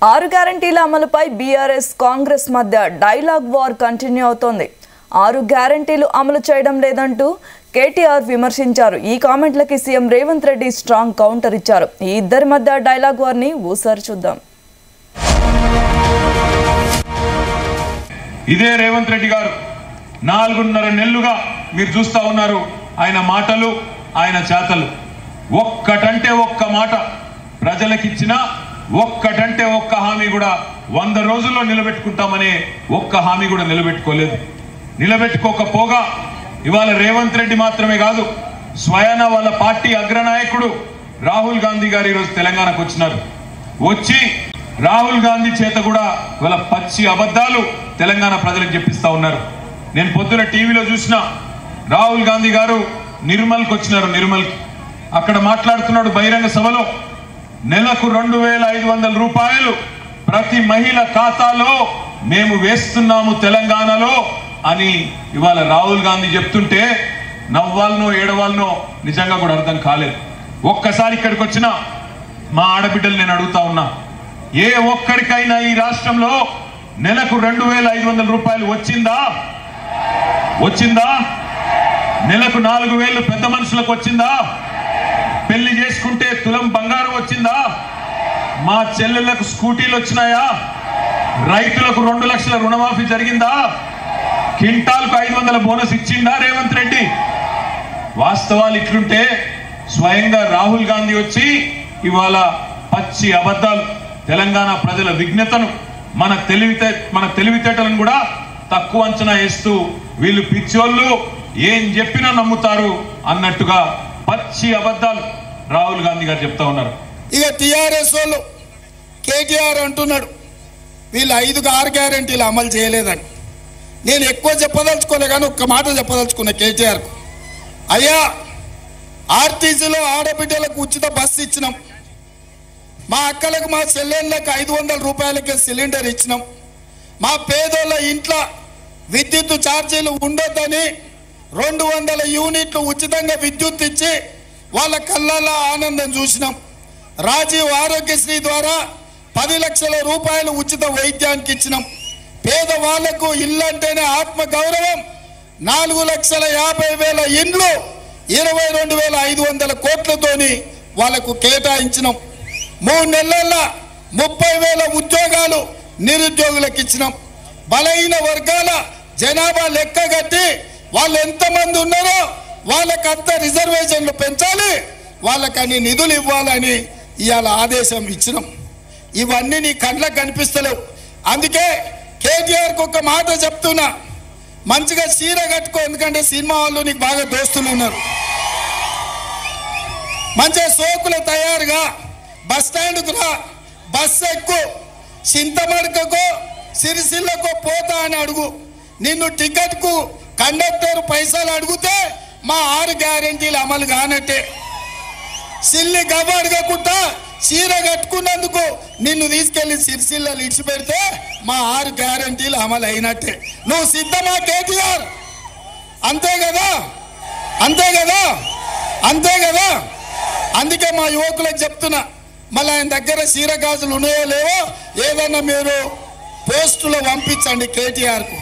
ఆరు గ్యారెంటీల అమలుపై బీఆర్ఎస్ కాంగ్రెస్ మధ్య డైలాగ్ వార్ కంటిన్యూ అవుతోంది. ఆరు గ్యారెంటీలు అమలు చేయడం లేదంటూ కేటీఆర్ విమర్శించారు. ఈ కామెంట్లకి CM Revanth Reddy strong counter ఇచ్చారు. ఈ ఇద్దరి మధ్య డైలాగ్ వార్ ని ఓసారి చూద్దాం. ఇదే రేవంత్ రెడ్డి గారు 4.5 నెలలుగా మీరు చూస్తా ఉన్నారు. ఆయన మాటలు, ఆయన చేతలు. ఒక్కటంటే ఒక్క మాట ప్రజలకిచ్చిన, ఒక్కటంటే ఒక్క హామీ కూడా 100 రోజుల్లో నిలబెట్టుకుంటామనే ఒక్క హామీ కూడా నిలబెట్టుకోలేదు. నిలబెట్టుకోకపోగా ఇవాళ రేవంత్ రెడ్డి మాత్రమే కాదు, స్వయాన వాళ్ళ పార్టీ అగ్రనాయకుడు రాహుల్ గాంధీ గారు ఈరోజు తెలంగాణకు వచ్చినారు. వచ్చి రాహుల్ గాంధీ చేత కూడా వాళ్ళ పచ్చి అబద్ధాలు తెలంగాణ ప్రజలకు చెప్పిస్తా ఉన్నారు. నేను పొద్దున టీవీలో చూసిన రాహుల్ గాంధీ గారు నిర్మల్కి వచ్చినారు. నిర్మల్కి అక్కడ మాట్లాడుతున్నాడు బహిరంగ సభలో. నెలకు 2,500 రూపాయలు ప్రతి మహిళ ఖాతాలో మేము వేస్తున్నాము తెలంగాణలో అని ఇవాళ రాహుల్ గాంధీ చెప్తుంటే నవ్వాలనో ఏడవాలనో నిజంగా కూడా అర్థం కాలేదు. ఒక్కసారి ఇక్కడికి వచ్చిన మా ఆడబిడ్డలు నేను అడుగుతా ఉన్నా, ఏ ఒక్కరికైనా ఈ రాష్ట్రంలో నెలకు 2,500 రూపాయలు వచ్చిందా? నెలకు 4,000 పెద్ద మనుషులకు వచ్చిందా? పెళ్లి చేసుకుంటే తులం బంగారం వచ్చిందా? మా చెల్లెళ్లకు స్కూటీలు వచ్చినాయా? రైతులకు 2 లక్షల రుణమాఫీ జరిగిందా? క్వింటాల్కు 500 బోనస్ ఇచ్చిందా రేవంత్ రెడ్డి? వాస్తవాలు ఇట్లుంటే స్వయంగా రాహుల్ గాంధీ వచ్చి ఇవాళ పచ్చి అబద్ధాలు, తెలంగాణ ప్రజల విజ్ఞతను, మన తెలివితేటలను కూడా తక్కువ అంచనా వేస్తూ వీళ్ళు పిచ్చోళ్ళు ఏం చెప్పినా నమ్ముతారు అన్నట్టుగా పచ్చి అబద్ధాలు రాహుల్ గాంధీ గారు చెప్తా ఉన్నారు. ఇక టిఆర్ఎస్ వాళ్ళు కేటీఆర్ అంటున్నాడు వీళ్ళు 5 గ్యారెంటీలు అమలు చేయలేదని. నేను ఎక్కువ చెప్పదలుచుకోలే కానీ ఒక్క మాట చెప్పదలుచుకున్నా కేటీఆర్కు. అయ్యా, ఆర్టీసీలో ఆడబిడ్డలకు ఉచిత బస్సు ఇచ్చినాం, మా అక్కలకు మా చెల్లెళ్ళకు 500 రూపాయలకే సిలిండర్ ఇచ్చినాం, మా పేదోళ్ళ ఇంట్లో విద్యుత్ ఛార్జీలు ఉండొద్దని 200 యూనిట్లు ఉచితంగా విద్యుత్ ఇచ్చి వాళ్ళ కళ్ళల్లో ఆనందం చూసినాం. రాజీవ్ ఆరోగ్యశ్రీ ద్వారా 10 లక్షల రూపాయలు ఉచిత వైద్యానికి ఇచ్చినాం. పేదవాళ్లకు ఇల్లు అంటేనే ఆత్మ గౌరవం 4,50,000 ఇండ్లు 22,500 కోట్లతోని వాళ్లకు కేటాయించినాం. 3 నెలల్లో 30,000 ఉద్యోగాలు నిరుద్యోగులకు ఇచ్చినాం. బలహీన వర్గాల జనాభా లెక్క కట్టి వాళ్ళు ఎంతమంది ఉన్నారో వాళ్ళకంత రిజర్వేషన్లు పెంచాలి, వాళ్ళకని నిధులు ఇవ్వాలని ఇవాళ ఆదేశం ఇచ్చినాం. ఇవన్నీ నీ కళ్ళకు కనిపిస్తలేవు. అందుకే కేటీఆర్కి ఒక మాట చెప్తున్నా, మంచిగా చీర కట్టుకో, ఎందుకంటే సినిమా వాళ్ళు నీకు బాగా దోస్తులు ఉన్నారు. మంచిగా సోకులు తయారుగా బస్ స్టాండ్కు రా, బస్సు ఎక్కువ, చింతమడకకో సిరిసిల్లకో పోతా అని అడుగు. నిన్ను టికెట్కు కండక్టర్ పైసలు అడిగితే మా 6 గ్యారెంటీలు అమలు కానట్టే. సిల్లి గవ్వ అడగకుండా చీర కట్టుకున్నందుకు నిన్ను తీసుకెళ్లి సిరిసిల్లలు ఇచ్చిపెడితే మా 6 గ్యారెంటీలు అమలు అయినట్టే. నువ్వు సిద్ధమా కేటీఆర్? అంతే కదా? అందుకే మా యువకులకు చెప్తున్నా, మళ్ళీ ఆయన దగ్గర చీర గాజులు ఉన్నాయో లేవో ఏదన్నా మీరు పోస్టులో పంపించండి కేటీఆర్కు.